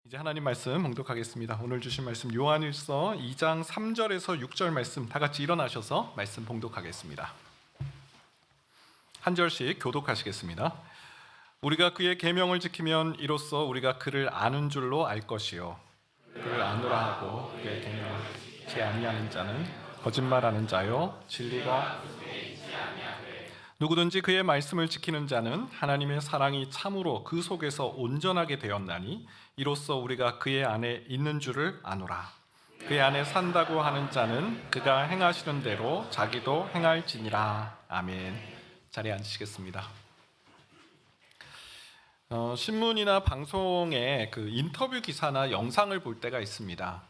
이제 하나님 말씀 봉독하겠습니다. 오늘 주신 말씀 요한일서 2장 3절에서 6절 말씀 다 같이 일어나셔서 말씀 봉독하겠습니다. 한 절씩 교독하시겠습니다. 우리가 그의 계명을 지키면 이로써 우리가 그를 아는 줄로 알 것이요 그를 아노라 하고 그의 계명을 지키지 아니하는 자는 거짓말하는 자요 진리가 누구든지 그의 말씀을 지키는 자는 하나님의 사랑이 참으로 그 속에서 온전하게 되었나니 이로써 우리가 그의 안에 있는 줄을 아노라. 그의 안에 산다고 하는 자는 그가 행하시는 대로 자기도 행할지니라. 아멘. 자리에 앉으시겠습니다. 신문이나 방송에 그 인터뷰 기사나 영상을 볼 때가 있습니다.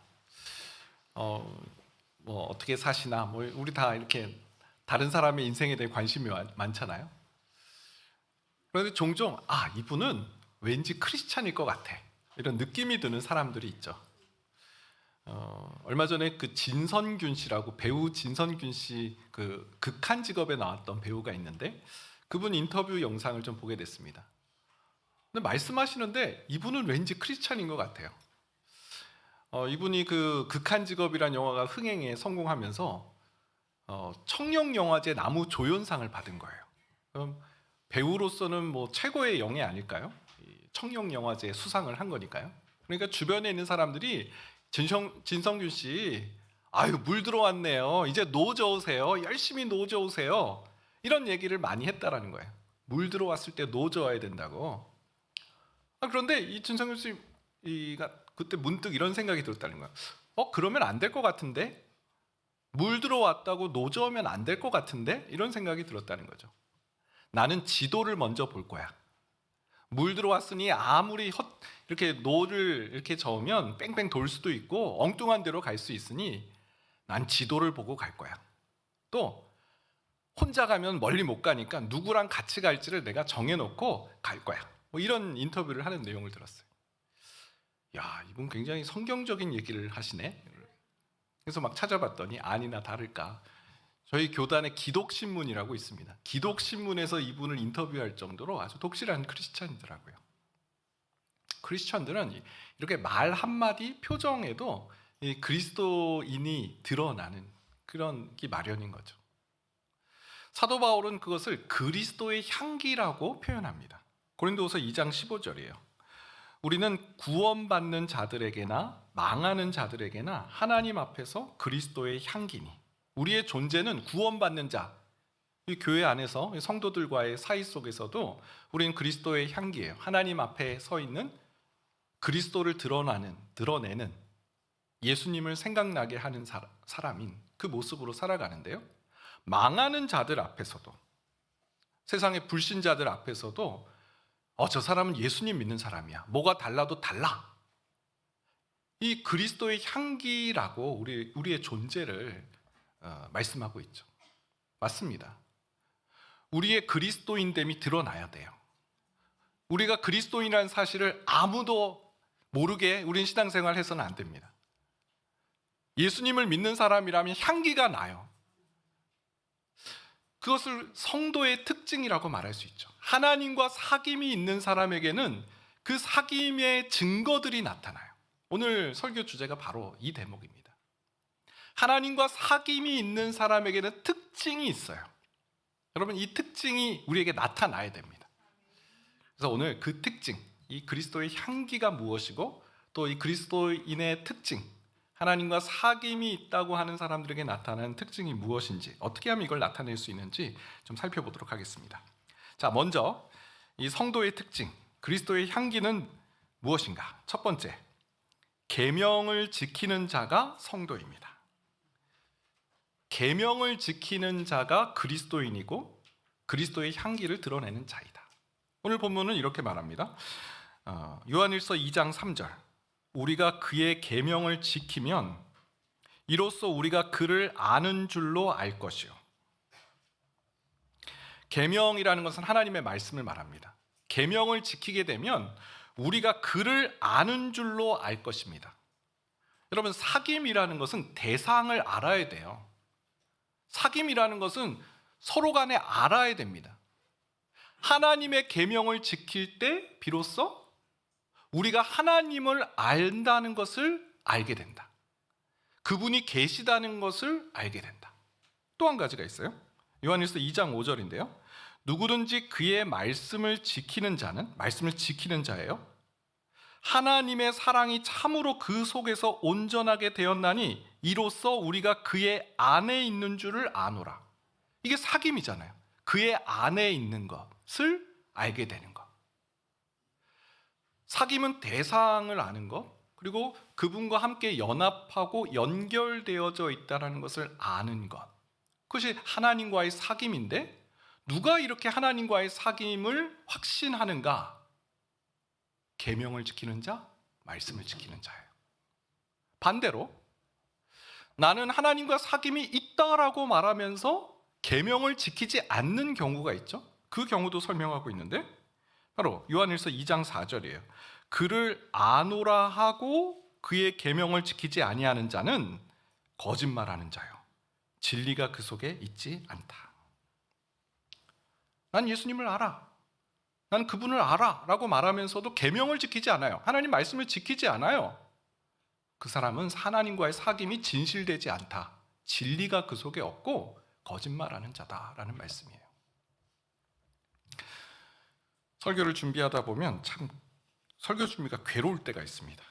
뭐 어떻게 사시나 뭐 우리 다 이렇게 다른 사람의 인생에 대해 관심이 많잖아요. 그런데 종종 이분은 왠지 크리스찬일 것 같아 이런 느낌이 드는 사람들이 있죠. 얼마 전에 그 진선균 씨라고 배우 진선균 씨 그 극한 직업에 나왔던 배우가 있는데 그분 인터뷰 영상을 좀 보게 됐습니다. 근데 말씀하시는데 이분은 왠지 크리스찬인 것 같아요. 이분이 그 극한 직업이란 영화가 흥행에 성공하면서 청룡영화제 나무조연상을 받은 거예요. 그럼 배우로서는 뭐 최고의 영예 아닐까요? 청룡영화제 수상을 한 거니까요. 그러니까 주변에 있는 사람들이 진성균 씨, 물 들어왔네요. 이제 노 저으세요. 열심히 노 저으세요. 이런 얘기를 많이 했다라는 거예요. 물 들어왔을 때 노 저어야 된다고. 그런데 이 진성균 씨가 그때 문득 이런 생각이 들었다는 거예요. 그러면 안 될 것 같은데? 물 들어왔다고 노 저으면 안 될 것 같은데? 이런 생각이 들었다는 거죠. 나는 지도를 먼저 볼 거야. 물 들어왔으니 아무리 이렇게 노를 이렇게 저으면 뺑뺑 돌 수도 있고 엉뚱한 데로 갈 수 있으니 난 지도를 보고 갈 거야. 또 혼자 가면 멀리 못 가니까 누구랑 같이 갈지를 내가 정해놓고 갈 거야. 뭐 이런 인터뷰를 하는 내용을 들었어요. 야, 이분 굉장히 성경적인 얘기를 하시네. 그래서 막 찾아봤더니 아니나 다를까 저희 교단에 기독신문이라고 있습니다. 기독신문에서 이분을 인터뷰할 정도로 아주 독실한 크리스찬이더라고요. 크리스찬들은 이렇게 말 한마디 표정에도 이 그리스도인이 드러나는 그런 게 마련인 거죠. 사도 바울은 그것을 그리스도의 향기라고 표현합니다. 고린도후서 2장 15절이에요. 우리는 구원받는 자들에게나 망하는 자들에게나 하나님 앞에서 그리스도의 향기니 우리의 존재는 구원받는 자, 이 교회 안에서 성도들과의 사이 속에서도 우리는 그리스도의 향기예요. 하나님 앞에 서 있는 그리스도를 드러내는 예수님을 생각나게 하는 사람인 그 모습으로 살아가는데요. 망하는 자들 앞에서도 세상의 불신자들 앞에서도 저 사람은 예수님 믿는 사람이야. 뭐가 달라도 달라. 이 그리스도의 향기라고 우리의 존재를 말씀하고 있죠. 맞습니다. 우리의 그리스도인됨이 드러나야 돼요. 우리가 그리스도인이라는 사실을 아무도 모르게 우린 신앙생활을 해서는 안 됩니다. 예수님을 믿는 사람이라면 향기가 나요. 그것을 성도의 특징이라고 말할 수 있죠. 하나님과 사귐이 있는 사람에게는 그 사귐의 증거들이 나타나요. 오늘 설교 주제가 바로 이 대목입니다. 하나님과 사귐이 있는 사람에게는 특징이 있어요. 여러분, 이 특징이 우리에게 나타나야 됩니다. 그래서 오늘 그 특징, 이 그리스도의 향기가 무엇이고 또 이 그리스도인의 특징, 하나님과 사귐이 있다고 하는 사람들에게 나타나는 특징이 무엇인지, 어떻게 하면 이걸 나타낼 수 있는지 좀 살펴보도록 하겠습니다. 자, 먼저 이 성도의 특징, 그리스도의 향기는 무엇인가? 첫 번째, 계명을 지키는 자가 성도입니다. 계명을 지키는 자가 그리스도인이고 그리스도의 향기를 드러내는 자이다. 오늘 본문은 이렇게 말합니다. 요한일서 2장 3절. 우리가 그의 계명을 지키면 이로써 우리가 그를 아는 줄로 알 것이요. 계명이라는 것은 하나님의 말씀을 말합니다. 계명을 지키게 되면 우리가 그를 아는 줄로 알 것입니다. 여러분, 사귐이라는 것은 대상을 알아야 돼요. 사귐이라는 것은 서로 간에 알아야 됩니다. 하나님의 계명을 지킬 때 비로소 우리가 하나님을 안다는 것을 알게 된다. 그분이 계시다는 것을 알게 된다. 또 한 가지가 있어요. 요한일서 2장 5절인데요. 누구든지 그의 말씀을 지키는 자는, 말씀을 지키는 자예요, 하나님의 사랑이 참으로 그 속에서 온전하게 되었나니 이로써 우리가 그의 안에 있는 줄을 아노라. 이게 사귐이잖아요. 그의 안에 있는 것을 알게 되는 것. 사귐은 대상을 아는 것, 그리고 그분과 함께 연합하고 연결되어져 있다는 것을 아는 것. 그것이 하나님과의 사귐인데, 누가 이렇게 하나님과의 사귐을 확신하는가? 계명을 지키는 자, 말씀을 지키는 자예요. 반대로 나는 하나님과 사귐이 있다라고 말하면서 계명을 지키지 않는 경우가 있죠. 그 경우도 설명하고 있는데, 바로 요한일서 2장 4절이에요. 그를 아노라 하고 그의 계명을 지키지 아니하는 자는 거짓말하는 자요, 진리가 그 속에 있지 않다. 난 예수님을 알아, 난 그분을 알아 라고 말하면서도 계명을 지키지 않아요. 하나님 말씀을 지키지 않아요. 그 사람은 하나님과의 사귐이 진실되지 않다, 진리가 그 속에 없고 거짓말하는 자다라는 말씀이에요. 설교를 준비하다 보면 참 설교 준비가 괴로울 때가 있습니다.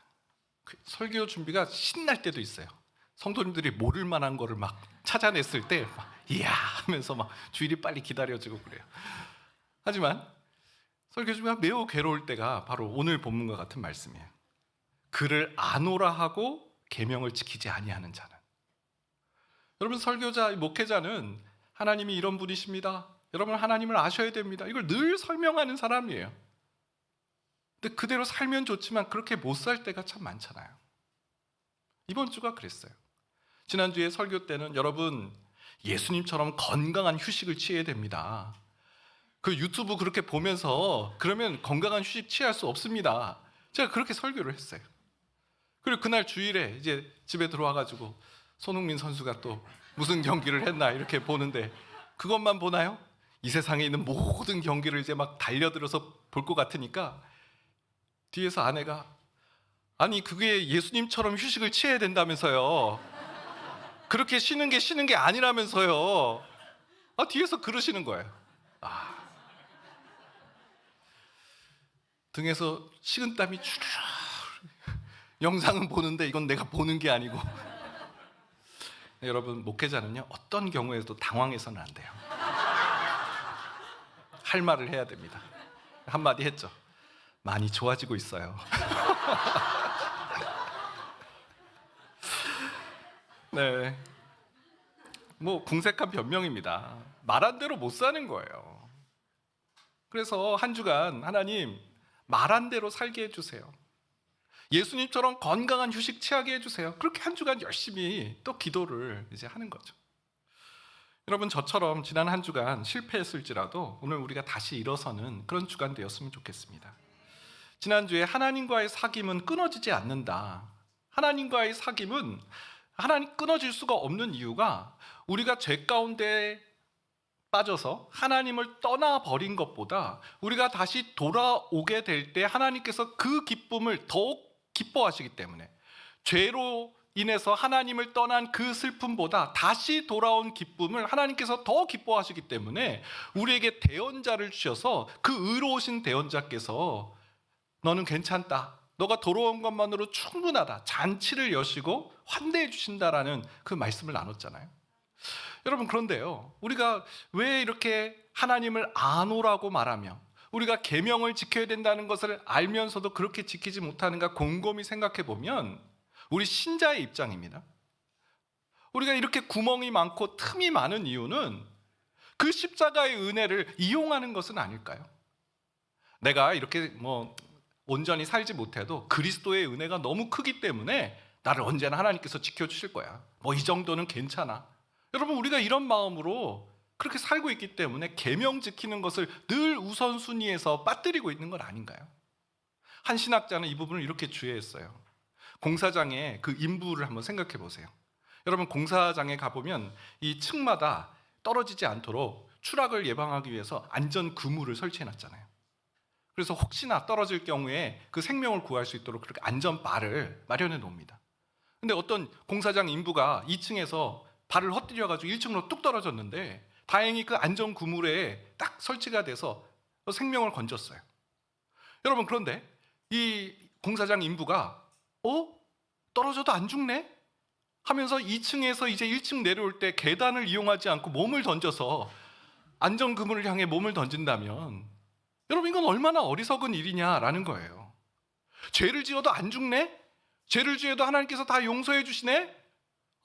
설교 준비가 신날 때도 있어요. 성도님들이 모를 만한 거를 막 찾아냈을 때 막 이야 하면서 막 주일이 빨리 기다려지고 그래요. 하지만 설교 준비가 매우 괴로울 때가 바로 오늘 본문과 같은 말씀이에요. 그를 아노라 하고 계명을 지키지 아니하는 자는. 여러분, 설교자, 목회자는 하나님이 이런 분이십니다, 여러분 하나님을 아셔야 됩니다, 이걸 늘 설명하는 사람이에요. 근데 그대로 살면 좋지만 그렇게 못 살 때가 참 많잖아요. 이번 주가 그랬어요. 지난주에 설교 때는 여러분 예수님처럼 건강한 휴식을 취해야 됩니다, 그 유튜브 그렇게 보면서 그러면 건강한 휴식 취할 수 없습니다, 제가 그렇게 설교를 했어요. 그리고 그날 주일에 이제 집에 들어와가지고 손흥민 선수가 또 무슨 경기를 했나 이렇게 보는데 그것만 보나요? 이 세상에 있는 모든 경기를 이제 막 달려들어서 볼 것 같으니까 뒤에서 아내가, 아니 그게 예수님처럼 휴식을 취해야 된다면서요, 그렇게 쉬는 게 아니라면서요, 뒤에서 그러시는 거예요. 등에서 식은땀이 주르르. 영상은 보는데 이건 내가 보는 게 아니고. 여러분, 목회자는요 어떤 경우에도 당황해서는 안 돼요. 할 말을 해야 됩니다. 한마디 했죠. 많이 좋아지고 있어요. 네, 뭐 궁색한 변명입니다. 말한 대로 못 사는 거예요. 그래서 한 주간 하나님 말한 대로 살게 해주세요, 예수님처럼 건강한 휴식 취하게 해주세요, 그렇게 한 주간 열심히 또 기도를 이제 하는 거죠. 여러분, 저처럼 지난 한 주간 실패했을지라도 오늘 우리가 다시 일어서는 그런 주간 되었으면 좋겠습니다. 지난주에 하나님과의 사귐은 끊어지지 않는다, 하나님과의 사귐은 하나님 끊어질 수가 없는 이유가 우리가 죄 가운데 빠져서 하나님을 떠나버린 것보다 우리가 다시 돌아오게 될 때 하나님께서 그 기쁨을 더욱 기뻐하시기 때문에, 죄로 인해서 하나님을 떠난 그 슬픔보다 다시 돌아온 기쁨을 하나님께서 더 기뻐하시기 때문에 우리에게 대언자를 주셔서 그 의로우신 대언자께서 너는 괜찮다, 너가 돌아온 것만으로 충분하다, 잔치를 여시고 환대해 주신다라는 그 말씀을 나눴잖아요. 여러분, 그런데요, 우리가 왜 이렇게 하나님을 아노라고 말하며 우리가 계명을 지켜야 된다는 것을 알면서도 그렇게 지키지 못하는가 곰곰이 생각해 보면 우리 신자의 입장입니다. 우리가 이렇게 구멍이 많고 틈이 많은 이유는 그 십자가의 은혜를 이용하는 것은 아닐까요? 내가 이렇게 온전히 살지 못해도 그리스도의 은혜가 너무 크기 때문에 나를 언제나 하나님께서 지켜주실 거야, 이 정도는 괜찮아. 여러분, 우리가 이런 마음으로 그렇게 살고 있기 때문에 계명 지키는 것을 늘 우선순위에서 빠뜨리고 있는 건 아닌가요? 한 신학자는 이 부분을 이렇게 주의했어요. 공사장의 그 인부를 한번 생각해 보세요. 여러분, 공사장에 가보면 이 층마다 떨어지지 않도록 추락을 예방하기 위해서 안전 그물을 설치해 놨잖아요. 그래서 혹시나 떨어질 경우에 그 생명을 구할 수 있도록 그렇게 안전바를 마련해 놓습니다. 근데 어떤 공사장 인부가 2층에서 발을 헛디뎌가지고 1층으로 뚝 떨어졌는데 다행히 그 안전 구물에 딱 설치가 돼서 생명을 건졌어요. 여러분, 그런데 이 공사장 인부가 떨어져도 안 죽네? 하면서 2층에서 이제 1층 내려올 때 계단을 이용하지 않고 몸을 던져서 안전 그물을 향해 몸을 던진다면 여러분, 이건 얼마나 어리석은 일이냐라는 거예요. 죄를 지어도 안 죽네? 죄를 지어도 하나님께서 다 용서해 주시네?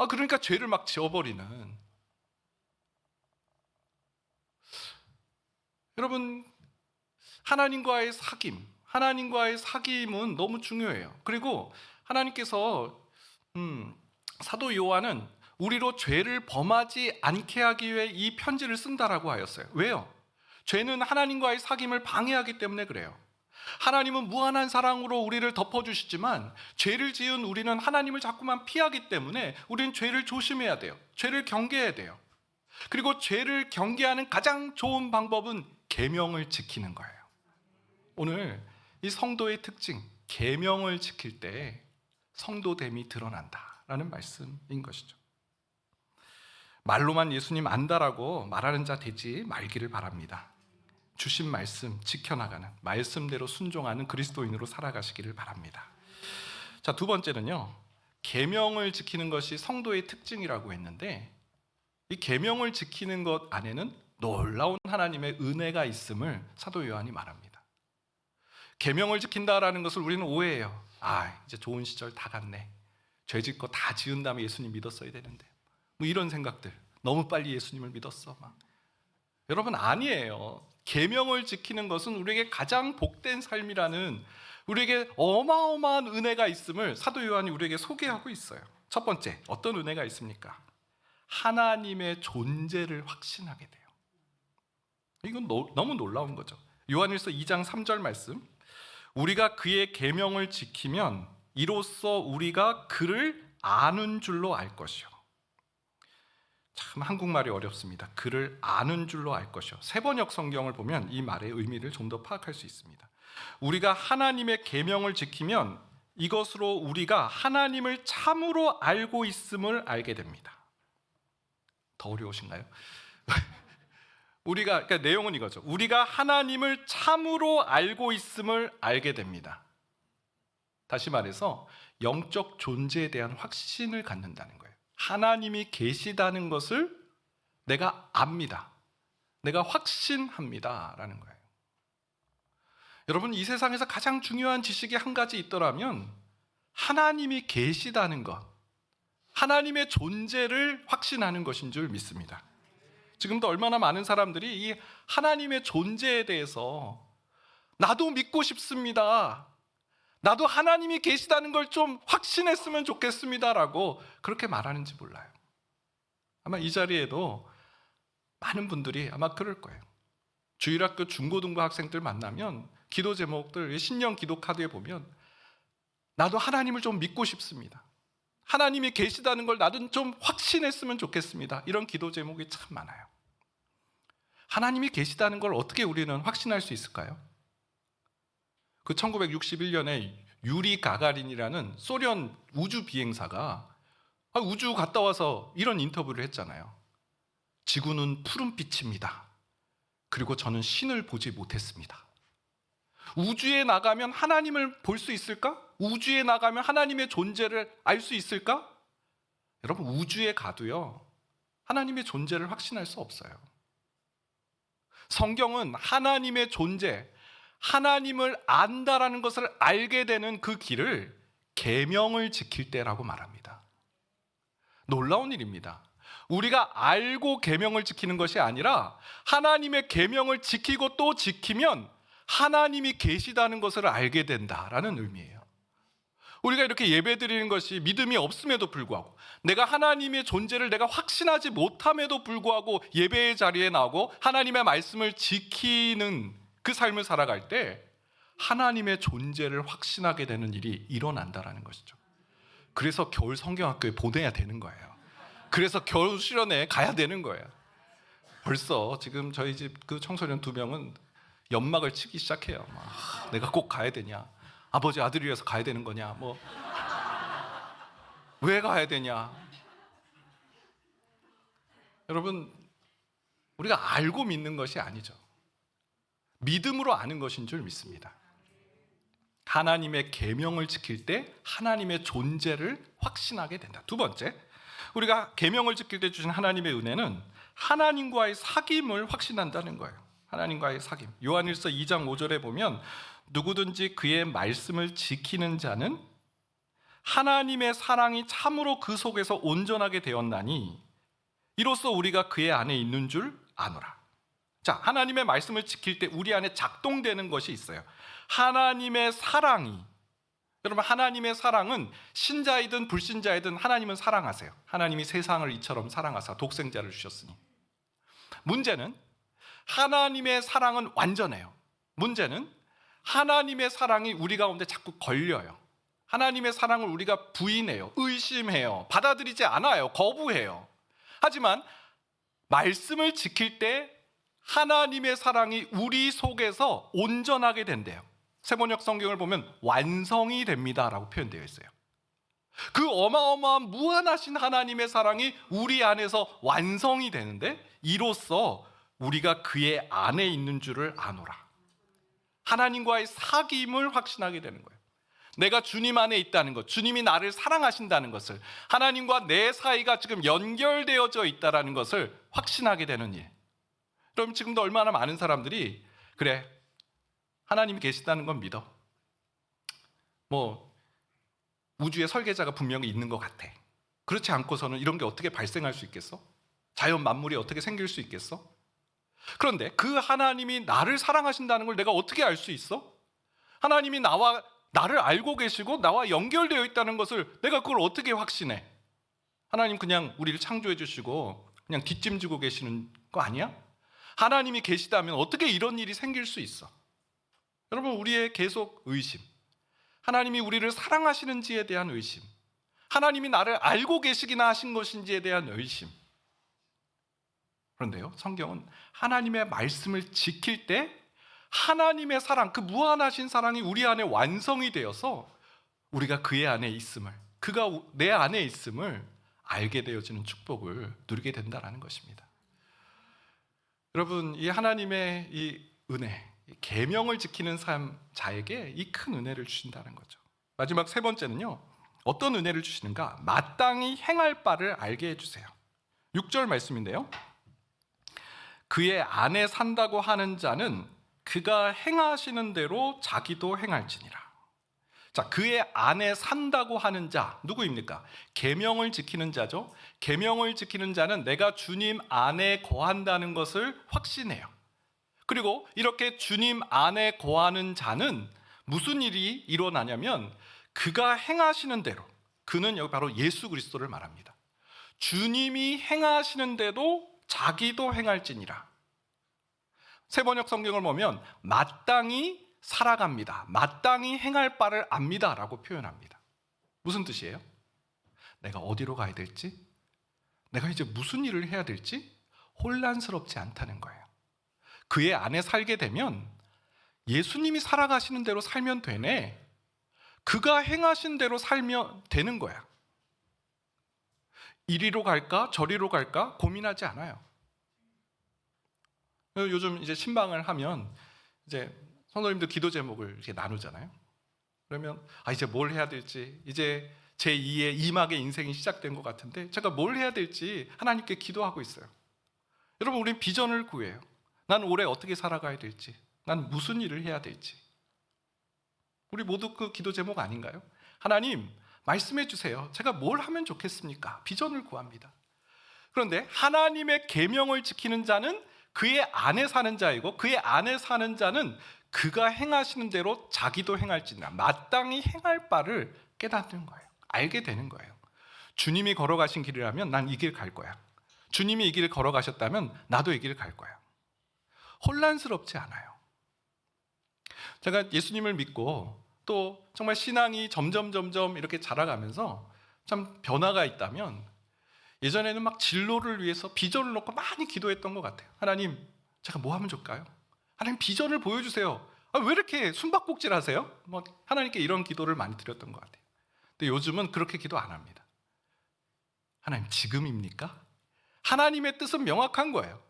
그러니까 죄를 막 지어버리는. 여러분, 하나님과의 사귐은 너무 중요해요. 그리고 하나님께서 사도 요한은 우리로 죄를 범하지 않게 하기 위해 이 편지를 쓴다라고 하였어요. 왜요? 죄는 하나님과의 사귐을 방해하기 때문에 그래요. 하나님은 무한한 사랑으로 우리를 덮어주시지만 죄를 지은 우리는 하나님을 자꾸만 피하기 때문에 우리는 죄를 조심해야 돼요. 죄를 경계해야 돼요. 그리고 죄를 경계하는 가장 좋은 방법은 계명을 지키는 거예요. 오늘 이 성도의 특징, 계명을 지킬 때 성도됨이 드러난다라는 말씀인 것이죠. 말로만 예수님 안다라고 말하는 자 되지 말기를 바랍니다. 주신 말씀 지켜나가는, 말씀대로 순종하는 그리스도인으로 살아가시기를 바랍니다. 자, 두 번째는요, 계명을 지키는 것이 성도의 특징이라고 했는데 이 계명을 지키는 것 안에는 놀라운 하나님의 은혜가 있음을 사도 요한이 말합니다. 계명을 지킨다라는 것을 우리는 오해해요. 이제 좋은 시절 다 갔네. 죄 짓고 다 지은 다음에 예수님 믿었어야 되는데. 이런 생각들. 너무 빨리 예수님을 믿었어. 여러분, 아니에요. 계명을 지키는 것은 우리에게 가장 복된 삶이라는, 우리에게 어마어마한 은혜가 있음을 사도 요한이 우리에게 소개하고 있어요. 첫 번째, 어떤 은혜가 있습니까? 하나님의 존재를 확신하게 돼요. 이건 너무 놀라운 거죠. 요한일서 2장 3절 말씀, 우리가 그의 계명을 지키면 이로써 우리가 그를 아는 줄로 알 것이요. 참 한국말이 어렵습니다. 그를 아는 줄로 알 것이요. 세번역 성경을 보면 이 말의 의미를 좀 더 파악할 수 있습니다. 우리가 하나님의 계명을 지키면 이것으로 우리가 하나님을 참으로 알고 있음을 알게 됩니다. 더 어려우신가요? 그러니까 내용은 이거죠. 우리가 하나님을 참으로 알고 있음을 알게 됩니다. 다시 말해서 영적 존재에 대한 확신을 갖는다는 거예요. 하나님이 계시다는 것을 내가 압니다. 내가 확신합니다 라는 거예요. 여러분, 이 세상에서 가장 중요한 지식이 한 가지 있더라면 하나님이 계시다는 것, 하나님의 존재를 확신하는 것인 줄 믿습니다. 지금도 얼마나 많은 사람들이 이 하나님의 존재에 대해서 나도 믿고 싶습니다, 나도 하나님이 계시다는 걸 좀 확신했으면 좋겠습니다라고 그렇게 말하는지 몰라요. 아마 이 자리에도 많은 분들이 아마 그럴 거예요. 주일학교 중고등부 학생들 만나면 기도 제목들, 신년 기도 카드에 보면 나도 하나님을 좀 믿고 싶습니다, 하나님이 계시다는 걸 나도 좀 확신했으면 좋겠습니다, 이런 기도 제목이 참 많아요. 하나님이 계시다는 걸 어떻게 우리는 확신할 수 있을까요? 그 1961년에 유리 가가린이라는 소련 우주 비행사가 우주 갔다 와서 이런 인터뷰를 했잖아요. 지구는 푸른빛입니다. 그리고 저는 신을 보지 못했습니다. 우주에 나가면 하나님을 볼 수 있을까? 우주에 나가면 하나님의 존재를 알 수 있을까? 여러분, 우주에 가도요, 하나님의 존재를 확신할 수 없어요. 성경은 하나님의 존재, 하나님을 안다라는 것을 알게 되는 그 길을 계명을 지킬 때라고 말합니다. 놀라운 일입니다. 우리가 알고 계명을 지키는 것이 아니라 하나님의 계명을 지키고 또 지키면 하나님이 계시다는 것을 알게 된다라는 의미예요. 우리가 이렇게 예배드리는 것이 믿음이 없음에도 불구하고, 내가 하나님의 존재를 내가 확신하지 못함에도 불구하고 예배의 자리에 나오고 하나님의 말씀을 지키는 그 삶을 살아갈 때 하나님의 존재를 확신하게 되는 일이 일어난다라는 것이죠. 그래서 겨울 성경학교에 보내야 되는 거예요. 그래서 겨울 수련회에 가야 되는 거예요. 벌써 지금 저희 집 그 청소년 2명은 연막을 치기 시작해요. 내가 꼭 가야 되냐? 아버지 아들을 위해서 가야 되는 거냐? 왜 가야 되냐? 여러분, 우리가 알고 믿는 것이 아니죠. 믿음으로 아는 것인 줄 믿습니다. 하나님의 계명을 지킬 때 하나님의 존재를 확신하게 된다. 두 번째, 우리가 계명을 지킬 때 주신 하나님의 은혜는 하나님과의 사귐을 확신한다는 거예요. 하나님과의 사귐. 요한일서 2장 5절에 보면 누구든지 그의 말씀을 지키는 자는 하나님의 사랑이 참으로 그 속에서 온전하게 되었나니 이로써 우리가 그의 안에 있는 줄 아노라. 자, 하나님의 말씀을 지킬 때 우리 안에 작동되는 것이 있어요. 하나님의 사랑이, 여러분, 하나님의 사랑은 신자이든 불신자이든 하나님은 사랑하세요. 하나님이 세상을 이처럼 사랑하사 독생자를 주셨으니. 문제는 하나님의 사랑은 완전해요. 문제는 하나님의 사랑이 우리 가운데 자꾸 걸려요. 하나님의 사랑을 우리가 부인해요. 의심해요. 받아들이지 않아요. 거부해요. 하지만 말씀을 지킬 때 하나님의 사랑이 우리 속에서 온전하게 된대요. 세번역 성경을 보면 완성이 됩니다라고 표현되어 있어요. 그 어마어마한 무한하신 하나님의 사랑이 우리 안에서 완성이 되는데 이로써 우리가 그의 안에 있는 줄을 아노라. 하나님과의 사귐을 확신하게 되는 거예요. 내가 주님 안에 있다는 것, 주님이 나를 사랑하신다는 것을, 하나님과 내 사이가 지금 연결되어져 있다는 것을 확신하게 되는 일. 그럼 지금도 얼마나 많은 사람들이 그래, 하나님이 계시다는 건 믿어. 우주의 설계자가 분명히 있는 것 같아. 그렇지 않고서는 이런 게 어떻게 발생할 수 있겠어? 자연 만물이 어떻게 생길 수 있겠어? 그런데 그 하나님이 나를 사랑하신다는 걸 내가 어떻게 알 수 있어? 하나님이 나를 알고 계시고 나와 연결되어 있다는 것을 내가 그걸 어떻게 확신해? 하나님 그냥 우리를 창조해 주시고 그냥 뒷짐지고 계시는 거 아니야? 하나님이 계시다면 어떻게 이런 일이 생길 수 있어? 여러분, 우리의 계속 의심, 하나님이 우리를 사랑하시는지에 대한 의심, 하나님이 나를 알고 계시기나 하신 것인지에 대한 의심. 그런데요, 성경은 하나님의 말씀을 지킬 때 하나님의 사랑, 그 무한하신 사랑이 우리 안에 완성이 되어서 우리가 그의 안에 있음을, 그가 내 안에 있음을 알게 되어지는 축복을 누리게 된다는 것입니다. 여러분, 이 하나님의 이 은혜, 계명을 지키는 삶 자에게 이 큰 은혜를 주신다는 거죠. 마지막 세 번째는요, 어떤 은혜를 주시는가? 마땅히 행할 바를 알게 해주세요. 6절 말씀인데요, 그의 안에 산다고 하는 자는 그가 행하시는 대로 자기도 행할지니라. 자, 그의 안에 산다고 하는 자 누구입니까? 계명을 지키는 자죠. 계명을 지키는 자는 내가 주님 안에 거한다는 것을 확신해요. 그리고 이렇게 주님 안에 거하는 자는 무슨 일이 일어나냐면 그가 행하시는 대로, 그는 여기 바로 예수 그리스도를 말합니다. 주님이 행하시는 대로 자기도 행할지니라. 세번역 성경을 보면 마땅히 살아갑니다. 마땅히 행할 바를 압니다 라고 표현합니다. 무슨 뜻이에요? 내가 어디로 가야 될지, 내가 이제 무슨 일을 해야 될지 혼란스럽지 않다는 거예요. 그의 안에 살게 되면 예수님이 살아가시는 대로 살면 되네, 그가 행하신 대로 살면 되는 거야. 이리로 갈까 저리로 갈까 고민하지 않아요. 요즘 이제 신방을 하면 이제 성도님들 기도 제목을 이렇게 나누잖아요. 그러면 이제 뭘 해야 될지, 이제 제 2의 이막의 인생이 시작된 것 같은데 제가 뭘 해야 될지 하나님께 기도하고 있어요. 여러분, 우린 비전을 구해요. 난 올해 어떻게 살아가야 될지, 난 무슨 일을 해야 될지. 우리 모두 그 기도 제목 아닌가요? 하나님, 말씀해 주세요. 제가 뭘 하면 좋겠습니까? 비전을 구합니다. 그런데 하나님의 계명을 지키는 자는 그의 안에 사는 자이고, 그의 안에 사는 자는 그가 행하시는 대로 자기도 행할지니라. 마땅히 행할 바를 깨닫는 거예요. 알게 되는 거예요. 주님이 걸어가신 길이라면 난 이 길 갈 거야. 주님이 이 길을 걸어가셨다면 나도 이 길을 갈 거야. 혼란스럽지 않아요. 제가 예수님을 믿고 또 정말 신앙이 점점 이렇게 자라가면서 참 변화가 있다면, 예전에는 막 진로를 위해서 비전을 놓고 많이 기도했던 것 같아요. 하나님, 제가 뭐 하면 좋을까요? 하나님 비전을 보여주세요. 왜 이렇게 숨바꼭질하세요? 하나님께 이런 기도를 많이 드렸던 것 같아요. 근데 요즘은 그렇게 기도 안 합니다. 하나님 지금입니까? 하나님의 뜻은 명확한 거예요.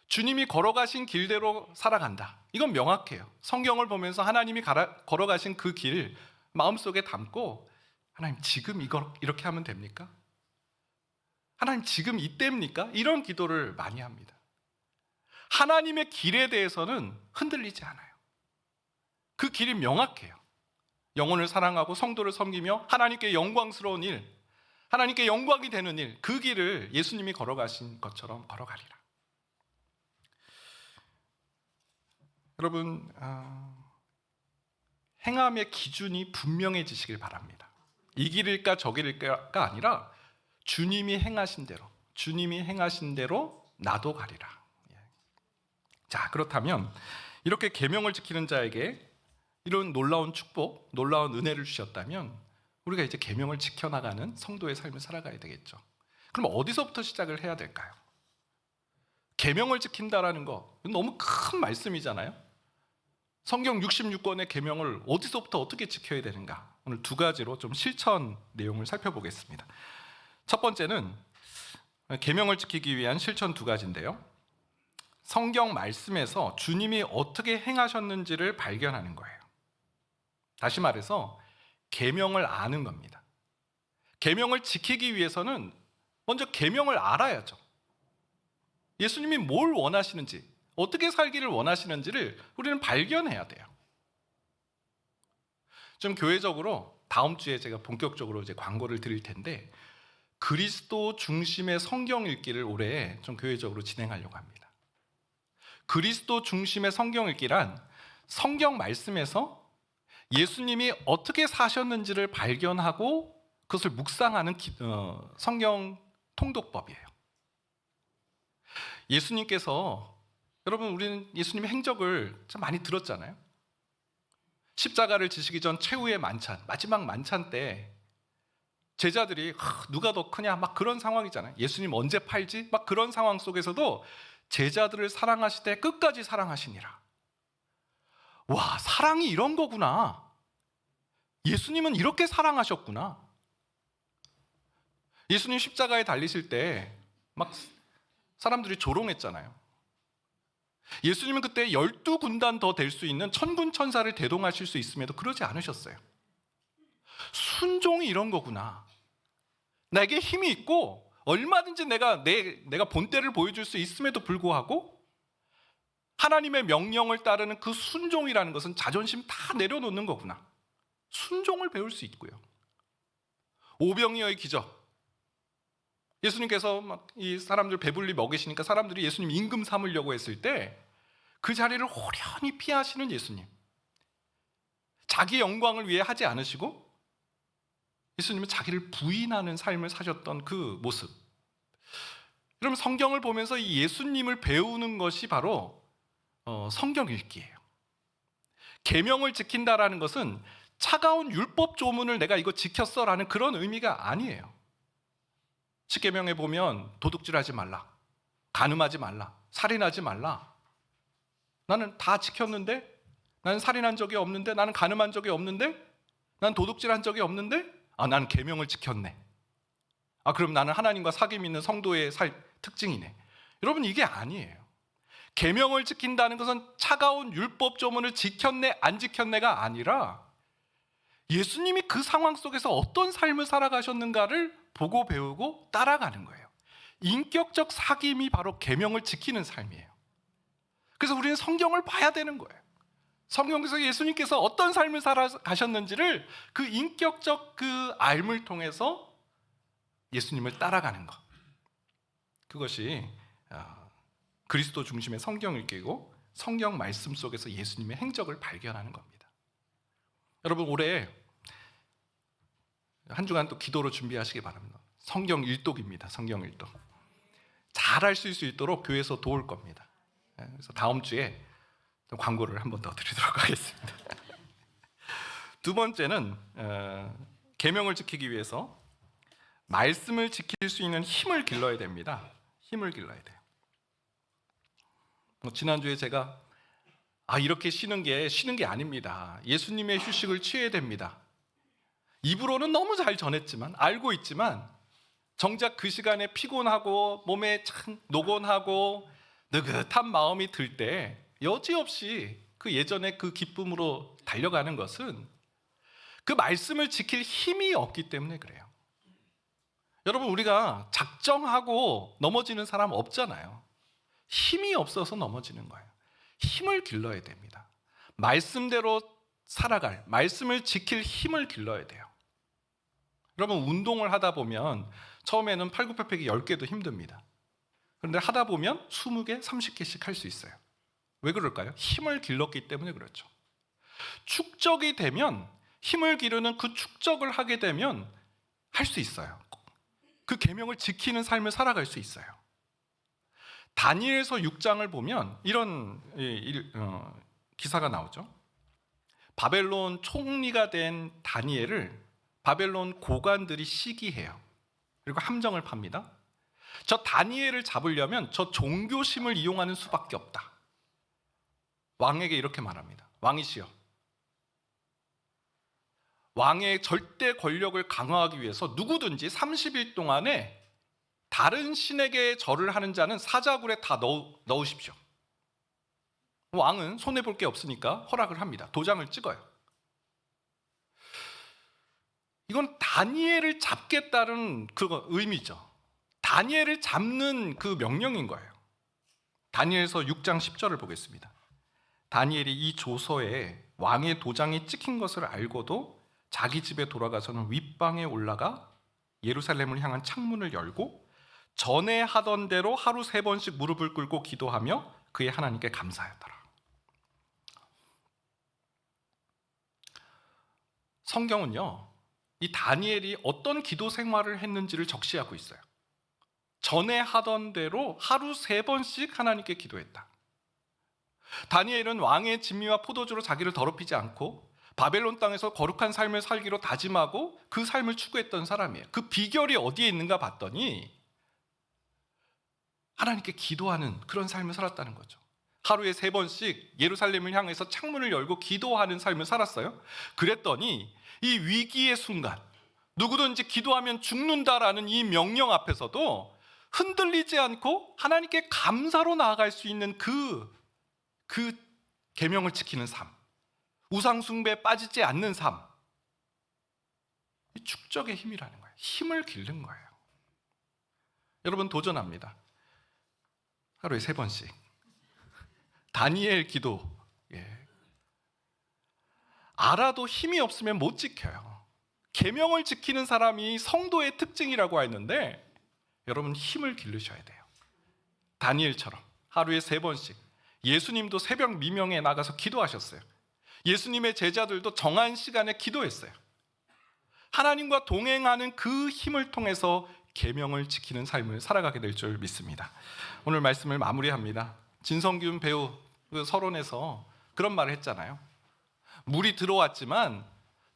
주님이 걸어가신 길대로 살아간다. 이건 명확해요. 성경을 보면서 하나님이 걸어가신 그 길 마음속에 담고 하나님 지금 이렇게 하면 됩니까? 하나님 지금 이때입니까? 이런 기도를 많이 합니다. 하나님의 길에 대해서는 흔들리지 않아요. 그 길이 명확해요. 영혼을 사랑하고 성도를 섬기며 하나님께 영광스러운 일, 하나님께 영광이 되는 일, 그 길을 예수님이 걸어가신 것처럼 걸어가리라. 여러분, 행함의 기준이 분명해지시길 바랍니다. 이 길일까 저 길일까가 아니라 주님이 행하신 대로 나도 가리라. 자, 그렇다면 이렇게 계명을 지키는 자에게 이런 놀라운 축복, 놀라운 은혜를 주셨다면 우리가 이제 계명을 지켜나가는 성도의 삶을 살아가야 되겠죠. 그럼 어디서부터 시작을 해야 될까요? 계명을 지킨다라는 거 너무 큰 말씀이잖아요. 성경 66권의 계명을 어디서부터 어떻게 지켜야 되는가? 오늘 두 가지로 좀 실천 내용을 살펴보겠습니다. 첫 번째는 계명을 지키기 위한 실천 두 가지인데요. 성경 말씀에서 주님이 어떻게 행하셨는지를 발견하는 거예요. 다시 말해서 계명을 아는 겁니다. 계명을 지키기 위해서는 먼저 계명을 알아야죠. 예수님이 뭘 원하시는지, 어떻게 살기를 원하시는지를 우리는 발견해야 돼요. 좀 교회적으로 다음 주에 제가 본격적으로 이제 광고를 드릴 텐데 그리스도 중심의 성경 읽기를 올해 좀 교회적으로 진행하려고 합니다. 그리스도 중심의 성경 읽기란 성경 말씀에서 예수님이 어떻게 사셨는지를 발견하고 그것을 묵상하는 성경 통독법이에요. 예수님께서, 여러분 우리는 예수님의 행적을 참 많이 들었잖아요. 십자가를 지시기 전 최후의 만찬, 마지막 만찬 때 제자들이 누가 더 크냐 막 그런 상황이잖아요. 예수님 언제 팔지? 막 그런 상황 속에서도 제자들을 사랑하시되 끝까지 사랑하시니라. 와, 사랑이 이런 거구나. 예수님은 이렇게 사랑하셨구나. 예수님 십자가에 달리실 때 막 사람들이 조롱했잖아요. 예수님은 그때 12군단 더 될 수 있는 천군 천사를 대동하실 수 있음에도 그러지 않으셨어요. 순종이 이런 거구나. 나에게 힘이 있고 얼마든지 내가 본때를 보여줄 수 있음에도 불구하고 하나님의 명령을 따르는 그 순종이라는 것은 자존심 다 내려놓는 거구나. 순종을 배울 수 있고요. 오병이어의 기적. 예수님께서 막 이 사람들 배불리 먹이시니까 사람들이 예수님 임금 삼으려고 했을 때 그 자리를 호련히 피하시는 예수님. 자기 영광을 위해 하지 않으시고 예수님은 자기를 부인하는 삶을 사셨던 그 모습. 여러분 성경을 보면서 이 예수님을 배우는 것이 바로 성경 읽기예요. 계명을 지킨다라는 것은 차가운 율법 조문을 내가 이거 지켰어라는 그런 의미가 아니에요. 십계명에 보면 도둑질하지 말라, 간음하지 말라, 살인하지 말라. 나는 다 지켰는데, 나는 살인한 적이 없는데, 나는 간음한 적이 없는데, 나는 도둑질한 적이 없는데, 나는 계명을 지켰네. 그럼 나는 하나님과 사귐 있는 성도의 특징이네. 여러분 이게 아니에요. 계명을 지킨다는 것은 차가운 율법 조문을 지켰네 안 지켰네가 아니라 예수님이 그 상황 속에서 어떤 삶을 살아가셨는가를 보고 배우고 따라가는 거예요. 인격적 사귐이 바로 계명을 지키는 삶이에요. 그래서 우리는 성경을 봐야 되는 거예요. 성경에서 예수님께서 어떤 삶을 살아가셨는지를 그 인격적 그 알물 통해서 예수님을 따라가는 것. 그것이 그리스도 중심의 성경 읽기고 성경 말씀 속에서 예수님의 행적을 발견하는 겁니다. 여러분 올해 한 주간 또 기도로 준비하시기 바랍니다. 성경 일독입니다. 성경 일독. 잘 할 수 있도록 교회에서 도울 겁니다. 그래서 다음 주에 광고를 한 번 더 드리도록 하겠습니다. 두 번째는 계명을 지키기 위해서 말씀을 지킬 수 있는 힘을 길러야 됩니다. 힘을 길러야 돼요. 지난주에 제가 이렇게 쉬는 게 아닙니다. 예수님의 휴식을 취해야 됩니다. 입으로는 너무 잘 전했지만, 알고 있지만 정작 그 시간에 피곤하고 몸에 참 노곤하고 느긋한 마음이 들 때 여지없이 그 예전의 그 기쁨으로 달려가는 것은 그 말씀을 지킬 힘이 없기 때문에 그래요. 여러분, 우리가 작정하고 넘어지는 사람 없잖아요. 힘이 없어서 넘어지는 거예요. 힘을 길러야 됩니다. 말씀대로 살아갈, 말씀을 지킬 힘을 길러야 돼요. 여러분, 운동을 하다 보면 처음에는 팔굽혀펴기 10개도 힘듭니다. 그런데 하다 보면 20개, 30개씩 할 수 있어요. 왜 그럴까요? 힘을 길렀기 때문에 그렇죠. 축적이 되면, 힘을 기르는 그 축적을 하게 되면 할 수 있어요. 그 계명을 지키는 삶을 살아갈 수 있어요. 다니엘서 6장을 보면 이런 기사가 나오죠. 바벨론 총리가 된 다니엘을 바벨론 고관들이 시기해요. 그리고 함정을 팝니다. 저 다니엘을 잡으려면 저 종교심을 이용하는 수밖에 없다. 왕에게 이렇게 말합니다. 왕이시여, 왕의 절대 권력을 강화하기 위해서 누구든지 30일 동안에 다른 신에게 절을 하는 자는 사자굴에 다 넣으십시오. 왕은 손해볼 게 없으니까 허락을 합니다. 도장을 찍어요. 이건 다니엘을 잡겠다는 그 의미죠. 다니엘을 잡는 그 명령인 거예요. 다니엘서 6장 10절을 보겠습니다. 다니엘이 이 조서에 왕의 도장이 찍힌 것을 알고도 자기 집에 돌아가서는 윗방에 올라가 예루살렘을 향한 창문을 열고 전에 하던 대로 하루 3번씩 무릎을 꿇고 기도하며 그의 하나님께 감사하였더라. 성경은요, 이 다니엘이 어떤 기도 생활을 했는지를 적시하고 있어요. 전에 하던 대로 하루 3번씩 하나님께 기도했다. 다니엘은 왕의 진미와 포도주로 자기를 더럽히지 않고 바벨론 땅에서 거룩한 삶을 살기로 다짐하고 그 삶을 추구했던 사람이에요. 그 비결이 어디에 있는가 봤더니 하나님께 기도하는 그런 삶을 살았다는 거죠. 하루에 3번씩 예루살렘을 향해서 창문을 열고 기도하는 삶을 살았어요. 그랬더니 이 위기의 순간, 누구든지 기도하면 죽는다라는 이 명령 앞에서도 흔들리지 않고 하나님께 감사로 나아갈 수 있는 그 계명을 지키는 삶, 우상 숭배에 빠지지 않는 삶, 이 축적의 힘이라는 거예요. 힘을 기른 거예요. 여러분, 도전합니다. 하루에 3번씩 다니엘 기도. 알아도 힘이 없으면 못 지켜요. 계명을 지키는 사람이 성도의 특징이라고 했는데 여러분, 힘을 기르셔야 돼요. 다니엘처럼 하루에 3번씩. 예수님도 새벽 미명에 나가서 기도하셨어요. 예수님의 제자들도 정한 시간에 기도했어요. 하나님과 동행하는 그 힘을 통해서 계명을 지키는 삶을 살아가게 될 줄 믿습니다. 오늘 말씀을 마무리합니다. 진성균 배우 그 서론에서 그런 말을 했잖아요. 물이 들어왔지만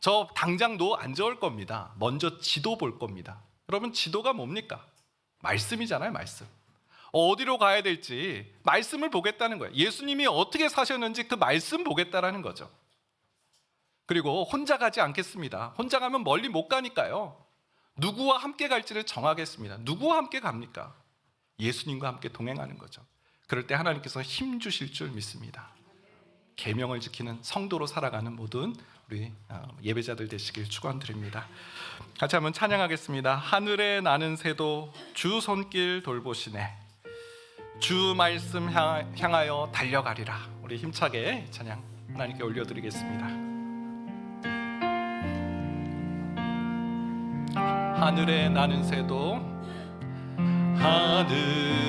저 당장 노 안 저을 겁니다. 먼저 지도 볼 겁니다. 여러분, 지도가 뭡니까? 말씀이잖아요. 말씀. 어디로 가야 될지 말씀을 보겠다는 거예요. 예수님이 어떻게 사셨는지 그 말씀 보겠다라는 거죠. 그리고 혼자 가지 않겠습니다. 혼자 가면 멀리 못 가니까요. 누구와 함께 갈지를 정하겠습니다. 누구와 함께 갑니까? 예수님과 함께 동행하는 거죠. 그럴 때 하나님께서 힘 주실 줄 믿습니다. 계명을 지키는 성도로 살아가는 모든 우리 예배자들 되시길 축원드립니다. 같이 한번 찬양하겠습니다. 하늘에 나는 새도 주 손길 돌보시네. 주 말씀 향하여 달려가리라. 우리 힘차게 찬양 하나님께 올려드리겠습니다. 하늘에 나는 새도, 하늘에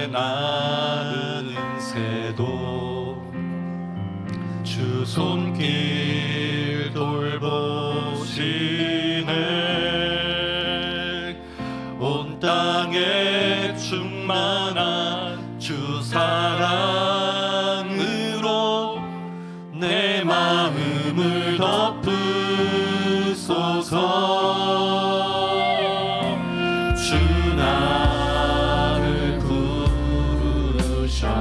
나는 새도 주 손길 돌보시네. 온 땅에 충만한 주 사랑으로 내 마음을 덮으소서. 주 나를 부르셨네.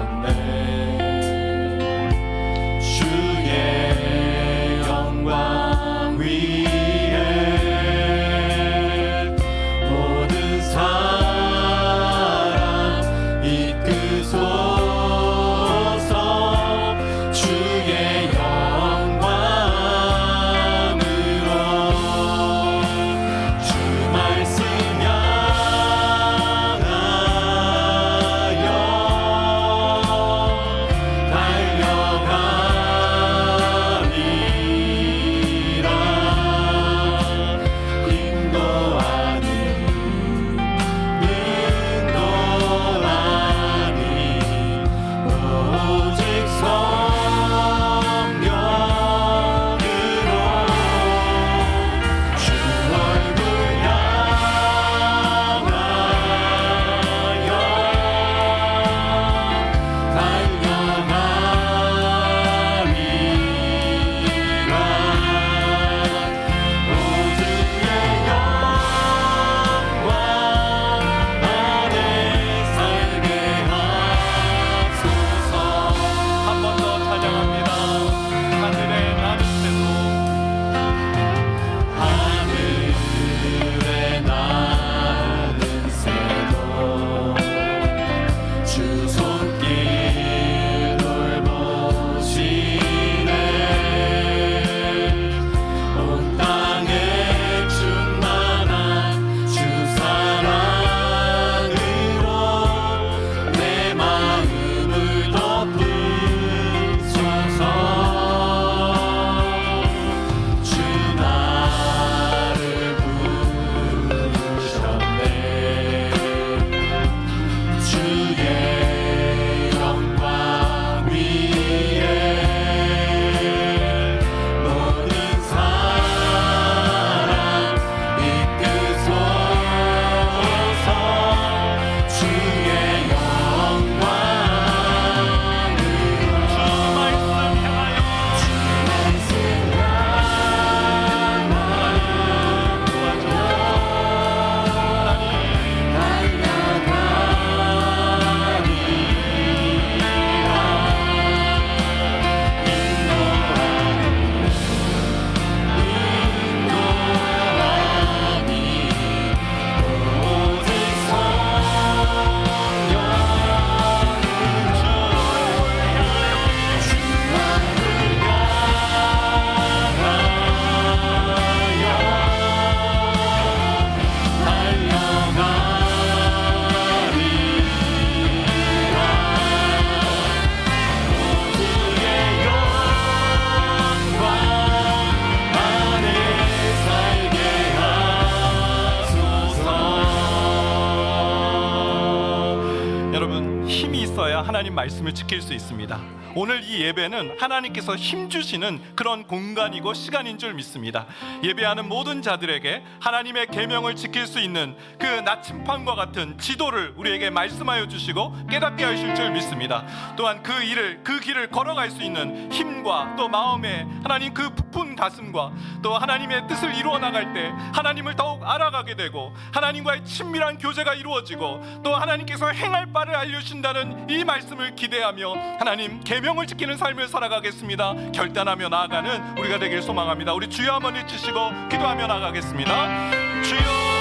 하나님 말씀을 지킬 수 있습니다. 오늘 이 예배는 하나님께서 힘주시는 그런 공간이고 시간인 줄 믿습니다. 예배하는 모든 자들에게 하나님의 계명을 지킬 수 있는 그 나침판과 같은 지도를 우리에게 말씀하여 주시고 깨닫게 하실 줄 믿습니다. 또한 그 길을 걸어갈 수 있는 힘과 또 마음에 하나님 그 부푼 가슴과 또 하나님의 뜻을 이루어 나갈 때 하나님을 더욱 알아가게 되고 하나님과의 친밀한 교제가 이루어지고 또 하나님께서 행할 바를 알려주신다는 이 말씀을 기대하며 하나님 계명을 지키는 삶을 살아가겠습니다. 결단하며 나아가는 우리가 되길 소망합니다. 우리 주여 한번 외치시고 기도하며 나아가겠습니다. 주여,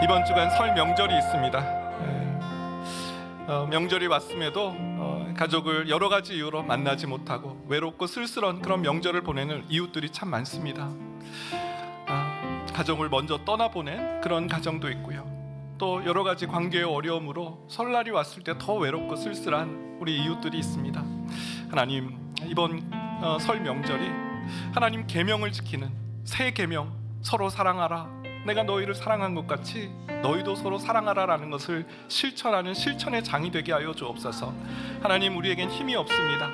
이번 주간 설 명절이 있습니다. 명절이 왔음에도 가족을 여러 가지 이유로 만나지 못하고 외롭고 쓸쓸한 그런 명절을 보내는 이웃들이 참 많습니다. 가족을 먼저 떠나보낸 그런 가정도 있고요. 또 여러 가지 관계의 어려움으로 설날이 왔을 때 더 외롭고 쓸쓸한 우리 이웃들이 있습니다. 하나님, 이번 설 명절이 하나님 계명을 지키는 새 계명, 서로 사랑하라, 내가 너희를 사랑한 것 같이 너희도 서로 사랑하라라는 것을 실천하는 실천의 장이 되게 하여 주옵소서. 하나님, 우리에겐 힘이 없습니다.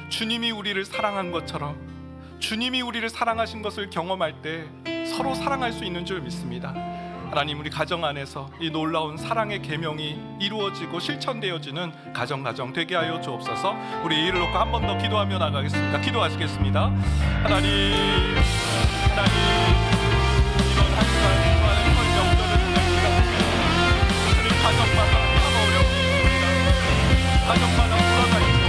주님이 우리를 사랑한 것처럼 주님이 우리를 사랑하신 것을 경험할 때 서로 사랑할 수 있는 줄 믿습니다. 하나님, 우리 가정 안에서 이 놀라운 사랑의 계명이 이루어지고 실천되어지는 가정 되게 하여 주옵소서. 우리 이를 놓고 한 번 더 기도하며 나가겠습니다. 기도하시겠습니다. 하나님, 이번 한 주간 동안의 설 명절을 보냅니다. 우리 가정마다 참 어려움이 있습니다. 가정마다 돌아가 있고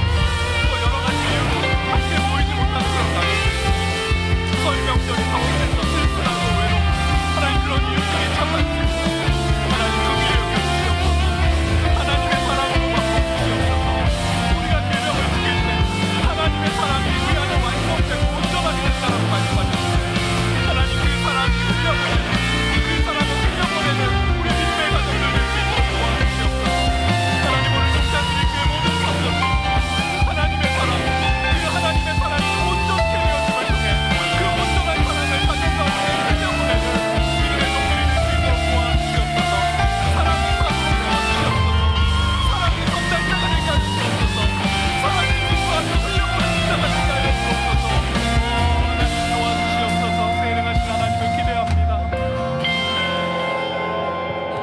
또 여러 가지 이유로 함께 모이지 못하는 그런 가족들, 설 명절이 가운데서 쓸쓸하고 외롭고 하나님, 그런 이유들이 참 많습니다. 하나님, 긍휼히 여겨주시옵소서. 하나님의 사랑으로 바꿔주시옵소서. 우리가 계명을 지킬 때 하나님의 사랑이 우리 안에 완성되고 온전하게 된다고 말씀하셨는데, 하나님, 그 사랑이 흘려보내는, 그 사랑을 흘려보내는 우리 믿음의 가정들 될 수 있도록 도와주시옵소서. 하나님, 오늘 목사님이 그 모든 성도들 하나님의 사랑, 그 하나님의 사랑이 온전케 되어짐을 통해 그 온전한 사랑을 가정과 함께 흘려보내는 믿음의 종들이 될 수 있도록 도와주시옵소서. 사랑이 사도로 세워주시옵소서. 사랑이 성장자가 되게 하여 주옵소서. 사랑이 기뻐하며 흘려보내는 자가 되게 하여 주옵소서. 하나님, 도와주시옵소서. 세일행하신 하나님을 기대합니다.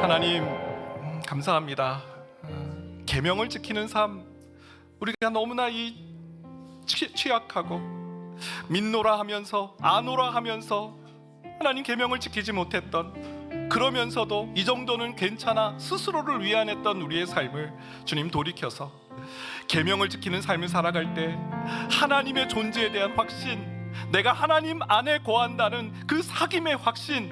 하나님, 감사합니다. 계명을 지키는 삶, 우리가 너무나 이 취약하고 믿노라 하면서 아노라 하면서 하나님 계명을 지키지 못했던, 그러면서도 이 정도는 괜찮아 스스로를 위안했던 우리의 삶을 주님 돌이켜서 계명을 지키는 삶을 살아갈 때 하나님의 존재에 대한 확신, 내가 하나님 안에 거한다는 그 사귐의 확신,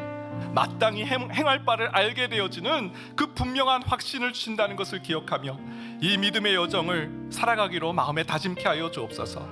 마땅히 행할 바를 알게 되어지는 그 분명한 확신을 주신다는 것을 기억하며 이 믿음의 여정을 살아가기로 마음에 다짐케 하여 주옵소서.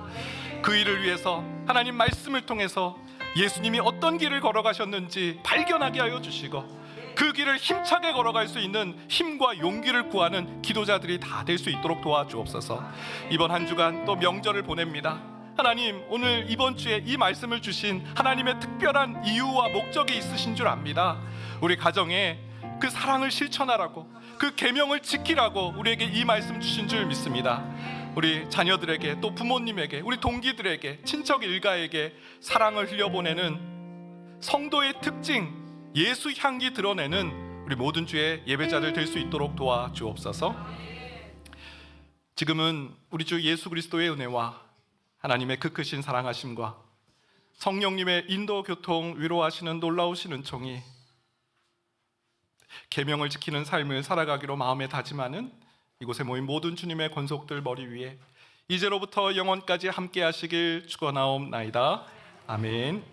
그 일을 위해서 하나님 말씀을 통해서 예수님이 어떤 길을 걸어가셨는지 발견하게 하여 주시고 그 길을 힘차게 걸어갈 수 있는 힘과 용기를 구하는 기도자들이 다 될 수 있도록 도와주옵소서. 이번 한 주간 또 명절을 보냅니다. 하나님, 오늘 이번 주에 이 말씀을 주신 하나님의 특별한 이유와 목적이 있으신 줄 압니다. 우리 가정에 그 사랑을 실천하라고, 그 계명을 지키라고 우리에게 이 말씀 주신 줄 믿습니다. 우리 자녀들에게, 또 부모님에게, 우리 동기들에게, 친척 일가에게 사랑을 흘려보내는 성도의 특징, 예수 향기 드러내는 우리 모든 주의 예배자들 될 수 있도록 도와주옵소서. 지금은 우리 주 예수 그리스도의 은혜와 하나님의 그 크신 사랑하심과 성령님의 인도 교통 위로하시는 놀라우신 은총이 계명을 지키는 삶을 살아가기로 마음에 다짐하는 이곳에 모인 모든 주님의 권속들 머리 위에 이제로부터 영원까지 함께 하시길 축원하옵나이다. 아멘.